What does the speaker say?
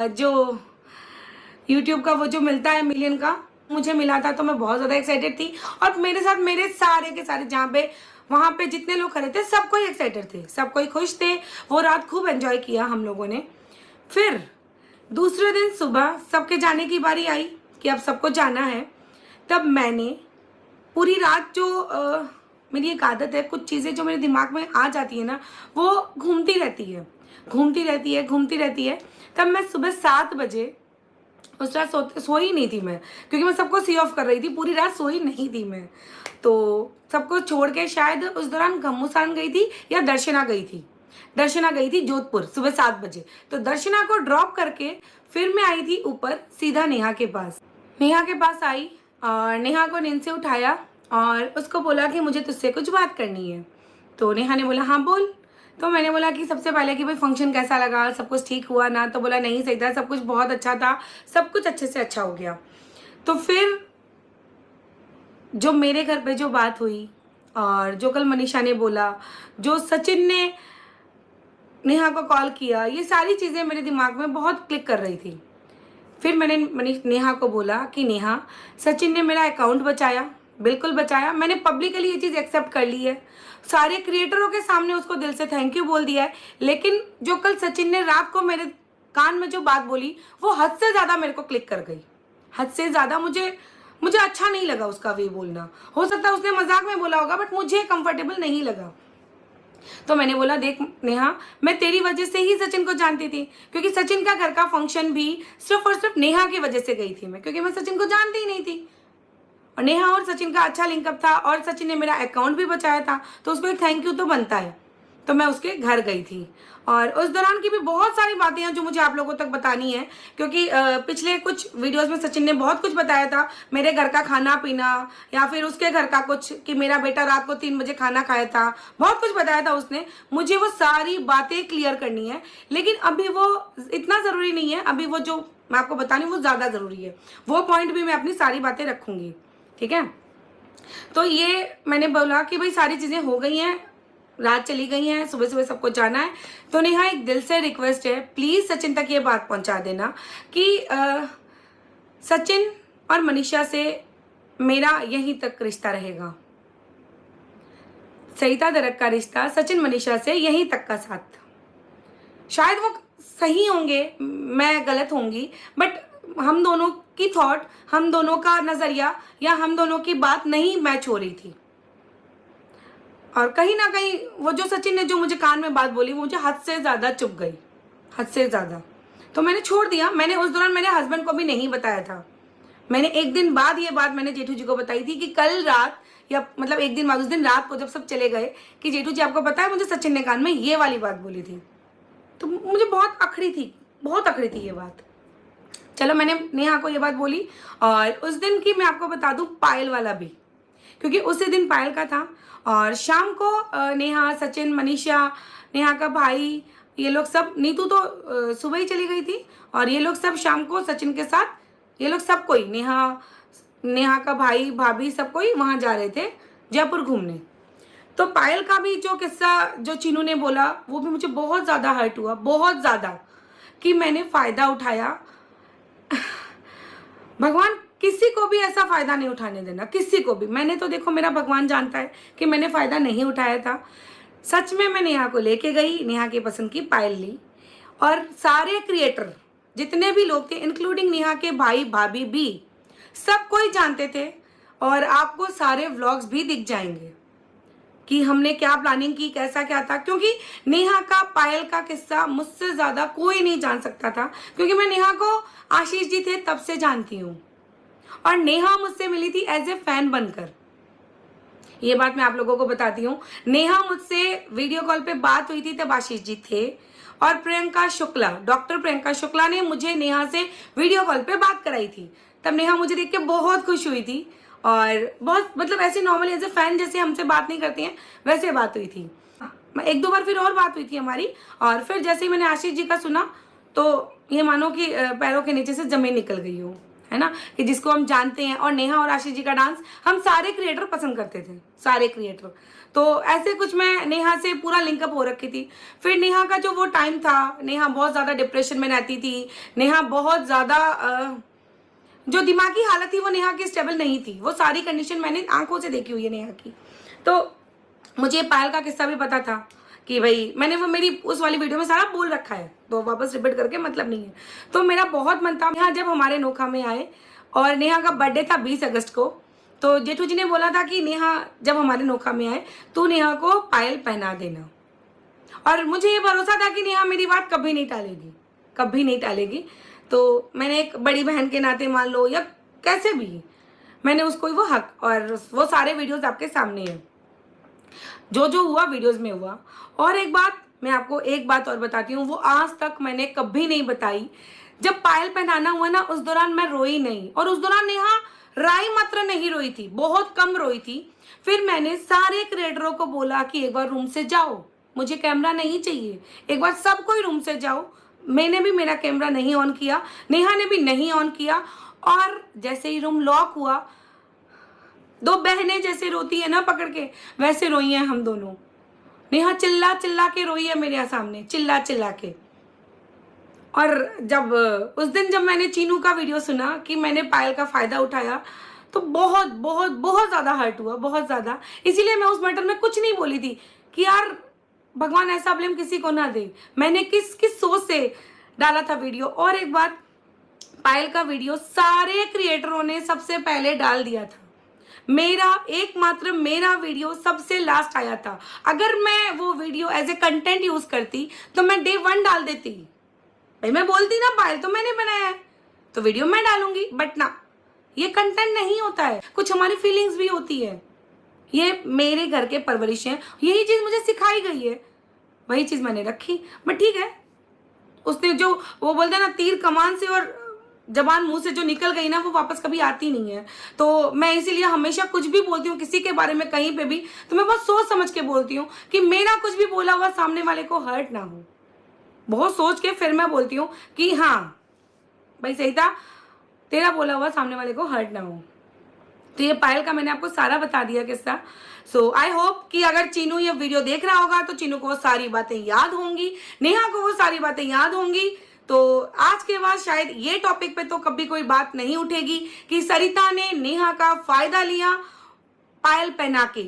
जो यूट्यूब का वो जो मिलता है मिलियन का, मुझे मिला था तो मैं बहुत ज़्यादा एक्साइटेड थी। और मेरे साथ मेरे सारे के सारे जहाँ पे वहाँ पे जितने लोग खड़े थे सब कोई एक्साइटेड थे, सब कोई खुश थे। वो रात खूब एंजॉय किया हम लोगों ने। फिर दूसरे दिन सुबह सबके जाने की बारी आई कि अब सबको जाना है। तब मैंने पूरी रात जो मेरी एक आदत है, कुछ चीज़ें जो मेरे दिमाग में आ जाती है ना, वो घूमती रहती है, घूमती रहती है, घूमती रहती है। तब मैं सुबह 7 बजे, उस रात सोई नहीं थी मैं, क्योंकि मैं सबको सी ऑफ कर रही थी, पूरी रात सोई नहीं थी मैं। तो सबको छोड़ के शायद उस दौरान घम्मूसान गई थी या दर्शना गई थी। दर्शना गई थी जोधपुर सुबह 7 बजे। तो दर्शना को ड्रॉप करके फिर मैं आई थी ऊपर सीधा नेहा के पास। नेहा के पास आई और नेहा को नींद से उठाया और उसको बोला कि मुझे तुझसे कुछ बात करनी है। तो नेहा ने बोला हाँ बोल। तो मैंने बोला कि सबसे पहले कि भाई फंक्शन कैसा लगा, सब कुछ ठीक हुआ ना? तो बोला नहीं सही था, सब कुछ बहुत अच्छा था, सब कुछ अच्छे से अच्छा हो गया। तो फिर जो मेरे घर पे जो बात हुई और जो कल मनीषा ने बोला, जो सचिन ने नेहा को कॉल किया, ये सारी चीज़ें मेरे दिमाग में बहुत क्लिक कर रही थी। फिर मैंने नेहा को बोला कि नेहा, सचिन ने मेरा अकाउंट बचाया, बिल्कुल बचाया। मैंने पब्लिकली ये चीज़ एक्सेप्ट कर ली है, सारे क्रिएटरों के सामने उसको दिल से थैंक यू बोल दिया है। लेकिन जो कल सचिन ने रात को मेरे कान में जो बात बोली, वो हद से ज़्यादा मेरे को क्लिक कर गई, हद से ज़्यादा। मुझे मुझे अच्छा नहीं लगा उसका वे बोलना। हो सकता है उसने मजाक में बोला होगा, बट मुझे कंफर्टेबल नहीं लगा। तो मैंने बोला देख नेहा, मैं तेरी वजह से ही सचिन को जानती थी, क्योंकि सचिन का घर का फंक्शन भी सिर्फ और सिर्फ नेहा की वजह से गई थी मैं, क्योंकि मैं सचिन को जानती ही नहीं थी। और नेहा और सचिन का अच्छा लिंकअप था और सचिन ने मेरा अकाउंट भी बचाया था, तो उसको एक थैंक यू तो बनता है। तो मैं उसके घर गई थी और उस दौरान की भी बहुत सारी बातें हैं जो मुझे आप लोगों तक बतानी है, क्योंकि पिछले कुछ वीडियोस में सचिन ने बहुत कुछ बताया था, मेरे घर का खाना पीना या फिर उसके घर का कुछ, कि मेरा बेटा रात को 3 बजे खाना खाया था, बहुत कुछ बताया था उसने। मुझे वो सारी बातें क्लियर करनी है, लेकिन अभी वो इतना ज़रूरी नहीं है। अभी वो जो मैं आपको बता रही हूँ वो ज़्यादा ज़रूरी है, वो पॉइंट भी मैं अपनी सारी बातें रखूँगी, ठीक है? तो ये मैंने बोला कि भाई सारी चीज़ें हो गई हैं, रात चली गई हैं, सुबह सुबह सबको जाना है। तो नेहा एक दिल से रिक्वेस्ट है, प्लीज़ सचिन तक ये बात पहुंचा देना कि सचिन और मनीषा से मेरा यहीं तक रिश्ता रहेगा। सरिता दरक का रिश्ता सचिन मनीषा से यहीं तक का साथ। शायद वो सही होंगे, मैं गलत होंगी, बट हम दोनों की थॉट, हम दोनों का नज़रिया या हम दोनों की बात नहीं मैच हो रही थी। और कहीं ना कहीं वो जो सचिन ने जो मुझे कान में बात बोली, वो मुझे हद से ज़्यादा चुभ गई, हद से ज़्यादा। तो मैंने छोड़ दिया। मैंने उस दौरान मेरे हस्बैंड को भी नहीं बताया था। मैंने एक दिन बाद ये बात मैंने जेठू जी को बताई थी कि कल रात, या मतलब एक दिन बाद, उस दिन रात को जब सब चले गए, कि जेठू जी आपको पता है मुझे सचिन ने कान में ये वाली बात बोली थी। तो मुझे बहुत अखड़ी थी, बहुत अखड़ी थी ये बात। चलो मैंने नेहा को ये बात बोली। और उस दिन की मैं आपको बता दूं पायल वाला भी, क्योंकि उसी दिन पायल का था। और शाम को नेहा, सचिन, मनीषा, नेहा का भाई, ये लोग सब, नीतू तो सुबह ही चली गई थी, और ये लोग सब शाम को सचिन के साथ, ये लोग सब कोई, नेहा का भाई, भाभी, सब कोई वहाँ जा रहे थे जयपुर घूमने। तो पायल का भी जो किस्सा जो चीनू ने बोला, वो भी मुझे बहुत ज़्यादा हर्ट हुआ, बहुत ज़्यादा, कि मैंने फ़ायदा उठाया। भगवान किसी को भी ऐसा फायदा नहीं उठाने देना, किसी को भी। मैंने तो देखो, मेरा भगवान जानता है कि मैंने फायदा नहीं उठाया था। सच में मैं नेहा को लेके गई, नेहा की पसंद की पायल ली, और सारे क्रिएटर जितने भी लोग थे, इंक्लूडिंग नेहा के भाई भाभी भी, सब कोई जानते थे। और आपको सारे व्लॉग्स भी दिख जाएंगे कि हमने क्या प्लानिंग की, कैसा क्या था, क्योंकि नेहा का, पायल का किस्सा मुझसे ज़्यादा कोई नहीं जान सकता था, क्योंकि मैं नेहा को आशीष जी थे तब से जानती हूँ, और नेहा मुझसे मिली थी एज ए फैन बनकर। ये बात मैं आप लोगों को बताती हूँ। नेहा मुझसे वीडियो कॉल पे बात हुई थी तब आशीष जी थे, और प्रियंका शुक्ला, डॉक्टर प्रियंका शुक्ला ने मुझे नेहा से वीडियो कॉल पे बात कराई थी। तब नेहा मुझे देख के बहुत खुश हुई थी, और बहुत, मतलब ऐसे नॉर्मली एज ए फैन जैसे हमसे बात नहीं करती हैं, वैसे बात हुई थी। एक दो बार फिर और बात हुई थी हमारी, और फिर जैसे ही मैंने आशीष जी का सुना, तो ये मानो कि पैरों के नीचे से जमीन निकल गई हो, है ना, कि जिसको हम जानते हैं। और नेहा और आशीष जी का डांस हम सारे क्रिएटर पसंद करते थे, सारे क्रिएटर। तो ऐसे कुछ मैं नेहा से पूरा लिंकअप हो रखी थी। फिर नेहा का जो वो टाइम था, नेहा बहुत ज़्यादा डिप्रेशन में रहती थी, नेहा बहुत ज़्यादा जो दिमागी हालत थी वो नेहा की स्टेबल नहीं थी। वो सारी कंडीशन मैंने आंखों से देखी हुई है नेहा की। तो मुझे पायल का किस्सा भी पता था कि भाई मैंने वो मेरी उस वाली वीडियो में सारा बोल रखा है, तो वापस रिपीट करके मतलब नहीं है। तो मेरा बहुत मन था नेहा जब हमारे नोखा में आए, और नेहा का बर्थडे था 20 अगस्त को। तो जेठू जी ने बोला था कि नेहा जब हमारे नोखा में आए तो नेहा को पायल पहना देना, और मुझे ये भरोसा था कि नेहा मेरी बात कभी नहीं टालेगी, कभी नहीं टालेगी। तो मैंने एक बड़ी बहन के नाते मान लो या कैसे भी, मैंने उसको वो हक, और वो सारे वीडियोस आपके सामने हैं, जो जो हुआ वीडियोस में हुआ। और एक बात मैं आपको एक बात और बताती हूँ, वो आज तक मैंने कभी नहीं बताई। जब पायल पहनाना हुआ ना, उस दौरान मैं रोई नहीं, और उस दौरान नेहा राई मात्र नहीं रोई थी, बहुत कम रोई थी। फिर मैंने सारे क्रिएटरों को बोला कि एक बार रूम से जाओ, मुझे कैमरा नहीं चाहिए, एक बार सब कोई रूम से जाओ। मैंने भी मेरा कैमरा नहीं ऑन किया, नेहा ने भी नहीं ऑन किया, और जैसे ही रूम लॉक हुआ, दो बहनें जैसे रोती है ना पकड़ के, वैसे रोई हैं हम दोनों। नेहा चिल्ला चिल्ला के रोई है मेरे सामने, चिल्ला चिल्ला के। और जब उस दिन जब मैंने चीनू का वीडियो सुना कि मैंने पायल का फायदा उठाया, तो बहुत बहुत बहुत ज़्यादा हर्ट हुआ, बहुत ज़्यादा। इसीलिए मैं उस मैटर में कुछ नहीं बोली थी कि यार भगवान ऐसा ब्लेम किसी को ना दे। मैंने किस किस सोच से डाला था वीडियो। और एक बात, पायल का वीडियो सारे क्रिएटरों ने सबसे पहले डाल दिया था, मेरा एकमात्र मेरा वीडियो सबसे लास्ट आया था। अगर मैं वो video as a content use करती तो मैं डे 1 डाल देती। भाई मैं बोलती ना पायल तो मैंने बनाया है तो वीडियो मैं डालूंगी, बट ना, ये कंटेंट नहीं होता है, कुछ हमारी फीलिंग्स भी होती है। ये मेरे घर के परवरिश है, यही चीज मुझे सिखाई गई है, वही चीज मैंने रखी। बट ठीक है, उसने जो वो बोलते हैं ना, तीर कमान से और जबान मुंह से जो निकल गई ना, वो वापस कभी आती नहीं है। तो मैं इसीलिए हमेशा कुछ भी बोलती हूँ किसी के बारे में कहीं पे भी, तो मैं बहुत सोच समझ के बोलती हूँ कि मेरा कुछ भी बोला हुआ सामने वाले को हर्ट ना हो। बहुत सोच के फिर मैं बोलती हूँ कि हाँ भाई सही था, तेरा बोला हुआ सामने वाले को हर्ट ना हो। तो ये पायल का मैंने आपको सारा बता दिया किस्सा। सो आई होप कि अगर चीनू ये वीडियो देख रहा होगा तो चीनू को वो सारी बातें याद होंगी, नेहा को वो सारी बातें याद होंगी। तो आज के बाद शायद ये टॉपिक पे तो कभी कोई बात नहीं उठेगी कि सरिता ने नेहा का फायदा लिया पायल पहना के।